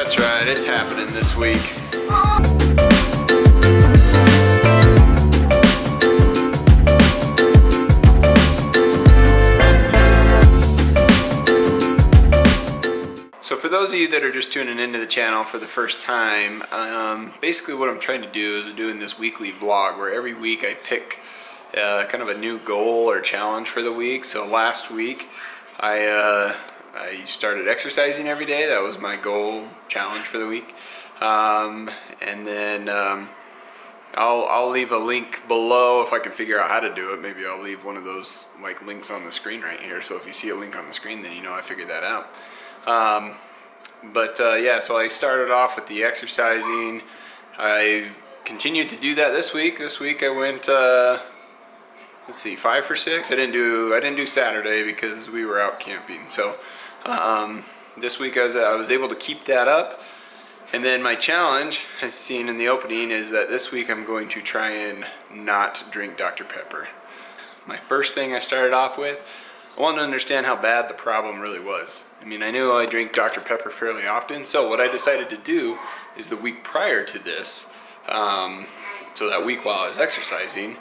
That's right, it's happening this week. So for those of you that are just tuning into the channel for the first time, basically what I'm trying to do is doing this weekly vlog where every week I pick kind of a new goal or challenge for the week. So last week I started exercising every day. That was my goal challenge for the week. And then I'll leave a link below if I can figure out how to do it. Maybe I'll leave one of those like links on the screen right here. So if you see a link on the screen, then you know I figured that out. Yeah, so I started off with the exercising. I continued to do that this week. This week I went, let's see, 5 for 6. I didn't do Saturday because we were out camping. So this week I was able to keep that up. And then my challenge, as seen in the opening, is that this week I'm going to try and not drink Dr. Pepper. My first thing I started off with, I wanted to understand how bad the problem really was. I mean, I knew I drink Dr. Pepper fairly often, so what I decided to do is the week prior to this, so that week while I was exercising,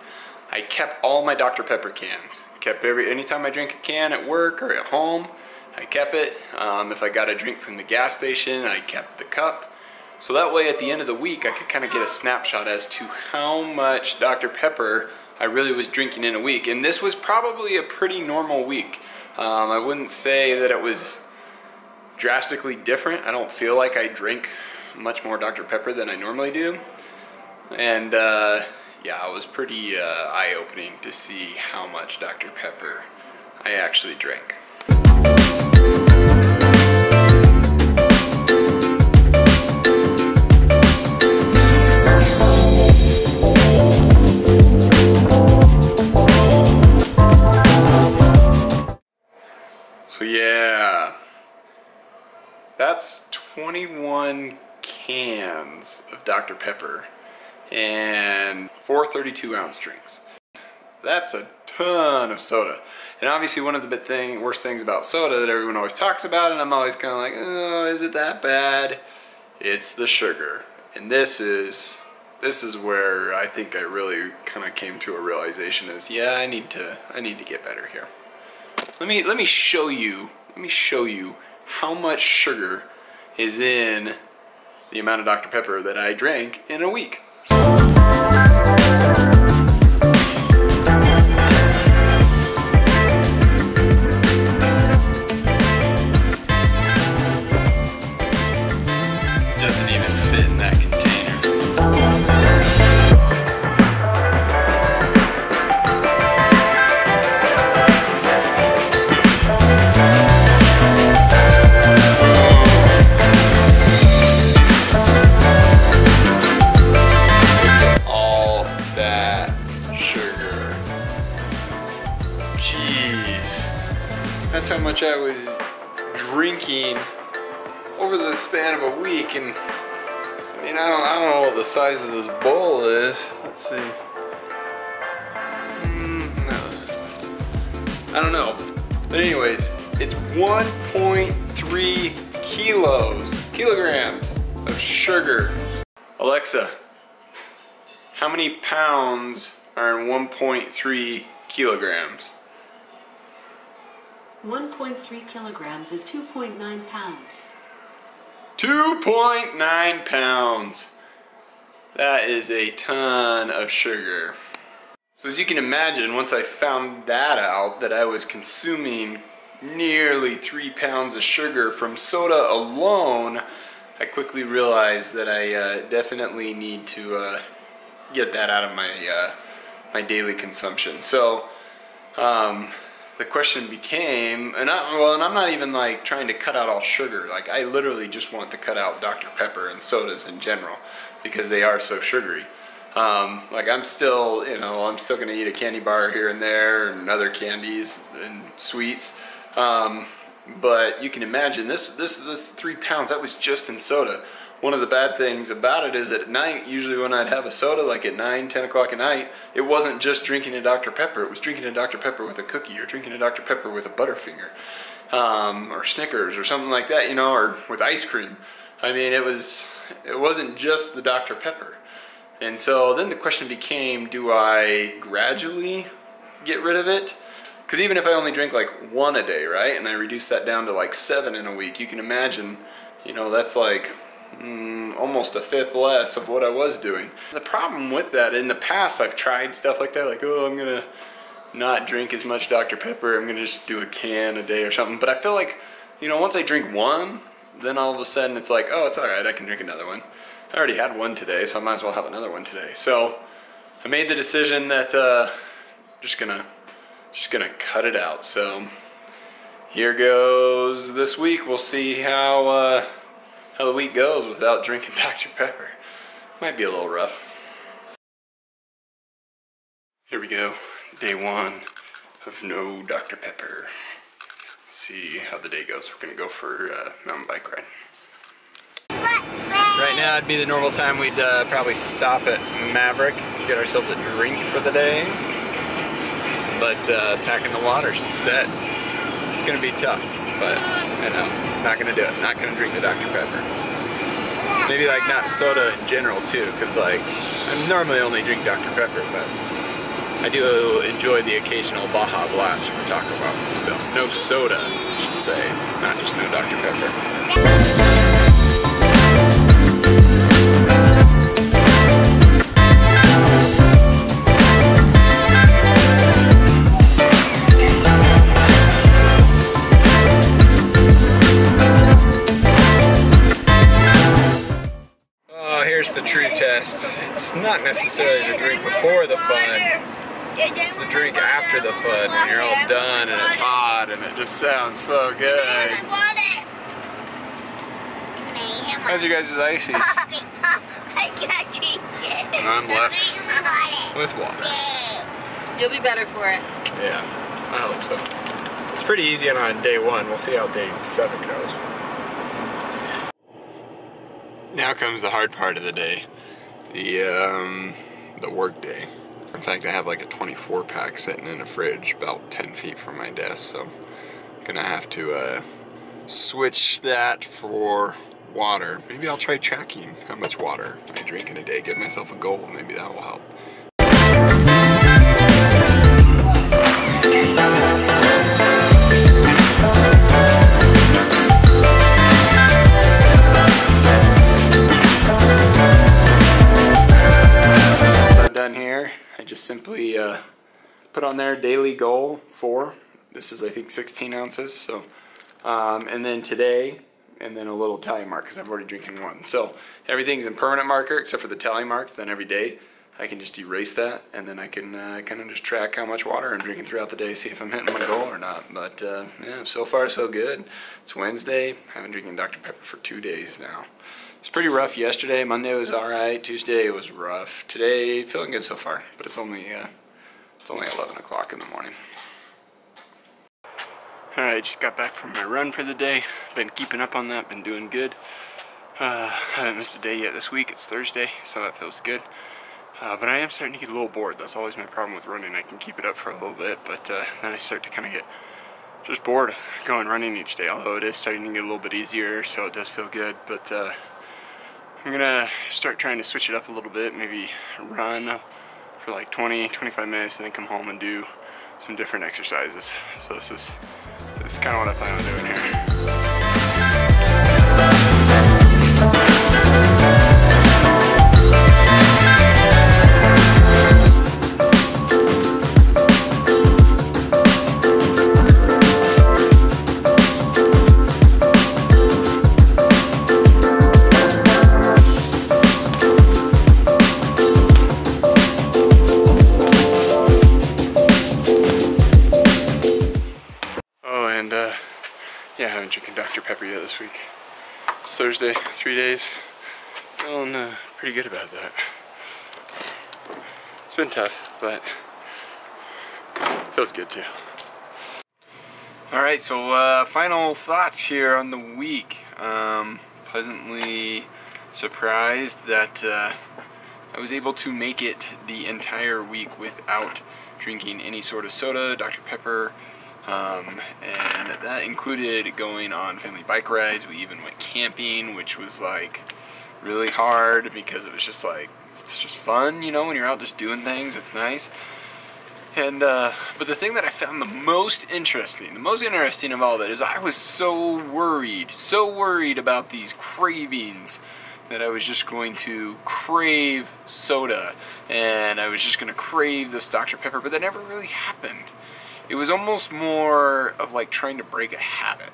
I kept all my Dr. Pepper cans. Anytime I drink a can at work or at home, I kept it. If I got a drink from the gas station, I kept the cup. So that way at the end of the week, I could kind of get a snapshot as to how much Dr. Pepper I really was drinking in a week. And this was probably a pretty normal week. I wouldn't say that it was drastically different. I don't feel like I drink much more Dr. Pepper than I normally do. And yeah, it was pretty eye-opening to see how much Dr. Pepper I actually drank. So yeah, that's 21 cans of Dr. Pepper and 4 32-ounce drinks. That's a ton of soda. And obviously one of the worst things about soda that everyone always talks about, and I'm always kind of like, oh, is it that bad? It's the sugar. And this is where I think I really kind of came to a realization is, yeah, I need to get better here. Let me show you how much sugar is in the amount of Dr. Pepper that I drank in a week. Doesn't even fit in that container. That's how much I was drinking over the span of a week, and I mean, I don't know what the size of this bowl is. Let's see. No. I don't know. But anyways, it's 1.3 kilograms of sugar. Alexa, how many pounds are in 1.3 kilograms? 1.3 kilograms is 2.9 pounds. 2.9 pounds. That is a ton of sugar. So as you can imagine, once I found that out, that I was consuming nearly 3 pounds of sugar from soda alone, I quickly realized that I definitely need to get that out of my daily consumption. So the question became, and I'm not even like trying to cut out all sugar. Like I literally just want to cut out Dr. Pepper and sodas in general because they are so sugary. Like I'm still gonna eat a candy bar here and there and other candies and sweets. But you can imagine this 3 pounds, that was just in soda. One of the bad things about it is at night, usually when I'd have a soda, like at 9, 10 o'clock at night, it wasn't just drinking a Dr. Pepper. It was drinking a Dr. Pepper with a cookie, or drinking a Dr. Pepper with a Butterfinger, or Snickers, or something like that, you know, or with ice cream. I mean, it wasn't just the Dr. Pepper. And so then the question became, do I gradually get rid of it? Because even if I only drink like 1 a day, right, and I reduce that down to like 7 in a week, you can imagine, you know, that's like almost a fifth less of what I was doing. The problem with that, in the past I've tried stuff like that, like, oh, I'm gonna not drink as much Dr. Pepper, I'm gonna just do a can a day or something. But I feel like, you know, once I drink 1, then all of a sudden it's like, oh, it's alright, I can drink another one. I already had 1 today, so I might as well have another one today. So I made the decision that just gonna cut it out. So here goes this week. We'll see how the week goes without drinking Dr. Pepper. Might be a little rough. Here we go, day 1 of no Dr. Pepper. Let's see how the day goes. We're gonna go for a mountain bike ride. Right now it'd be the normal time we'd probably stop at Maverick, get ourselves a drink for the day, but packing the waters instead. It's gonna be tough, but you know, not gonna do it. Not gonna drink the Dr. Pepper. Maybe like not soda in general too, because like I normally only drink Dr. Pepper, but I do enjoy the occasional Baja Blast from Taco Bell. So no soda, I should say, not just no Dr. Pepper. The true test. It's not necessarily the drink before the fun, it's the drink after the fun when you're all done and it's hot and it just sounds so good. How's your guys' ices? And I'm left with water. You'll be better for it. Yeah, I hope so. It's pretty easy on day 1. We'll see how day 7 goes. Now comes the hard part of the day, the work day. In fact, I have like a 24 pack sitting in a fridge about 10 feet from my desk, so I'm gonna have to switch that for water. Maybe I'll try tracking how much water I drink in a day, give myself a goal, maybe that will help. Done here, I just simply put on there daily goal 4. This is I think 16 ounces. So, and then today, and then a little tally mark because I've already drinking 1. So everything's in permanent marker except for the tally marks. Then every day I can just erase that, and then I can kind of just track how much water I'm drinking throughout the day, see if I'm hitting my goal or not. But yeah, so far so good. It's Wednesday. I haven't drinking Dr. Pepper for 2 days now. It's pretty rough yesterday. Monday was alright. Tuesday was rough. Today, feeling good so far. But it's only 11 o'clock in the morning. Alright, just got back from my run for the day. Been keeping up on that. Been doing good. Haven't missed a day yet this week. It's Thursday, so that feels good. But I am starting to get a little bored. That's always my problem with running. I can keep it up for a little bit, but then I start to kind of get just bored of going running each day. Although it is starting to get a little bit easier, so it does feel good. But I'm gonna start trying to switch it up a little bit, maybe run for like 20-25 minutes and then come home and do some different exercises. So this is kind of what I plan on doing here. Yeah, I haven't drinking Dr. Pepper yet this week. It's Thursday, 3 days. Feeling pretty good about that. It's been tough, but feels good too. Alright, so final thoughts here on the week. Pleasantly surprised that I was able to make it the entire week without drinking any sort of soda, Dr. Pepper, And that included going on family bike rides. We even went camping, which was like really hard because it was just like, it's just fun, you know, when you're out just doing things, it's nice. And but the thing that I found the most interesting of all that is I was so worried about these cravings, that I was just going to crave soda and I was just going to crave this Dr. Pepper, but that never really happened. It was almost more of like trying to break a habit.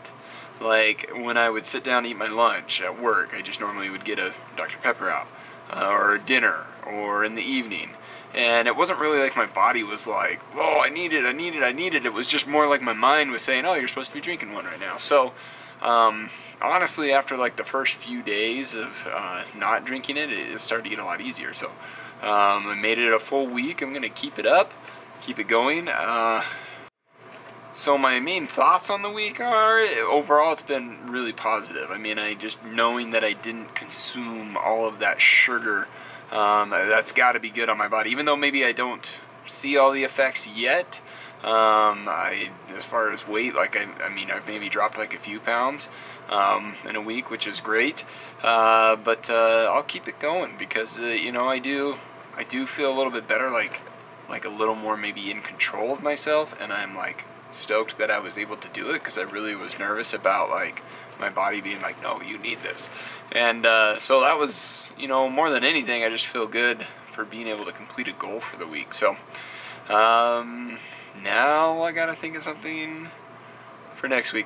Like when I would sit down to eat my lunch at work, I just normally would get a Dr. Pepper out, or dinner, or in the evening. And it wasn't really like my body was like, whoa, I need it. It was just more like my mind was saying, oh, you're supposed to be drinking one right now. So, honestly, after like the first few days of not drinking it, it started to get a lot easier. So, I made it a full week. I'm going to keep it up, keep it going. So my main thoughts on the week are, overall it's been really positive. I mean, I just knowing that I didn't consume all of that sugar, that's got to be good on my body. Even though maybe I don't see all the effects yet, as far as weight, like I mean, I've maybe dropped like a few pounds in a week, which is great. But I'll keep it going because you know, I do feel a little bit better, like a little more maybe in control of myself, and I'm like stoked that I was able to do it because I really was nervous about like my body being like, no, you need this. And so that was, you know, more than anything, I just feel good for being able to complete a goal for the week. So now I gotta think of something for next week.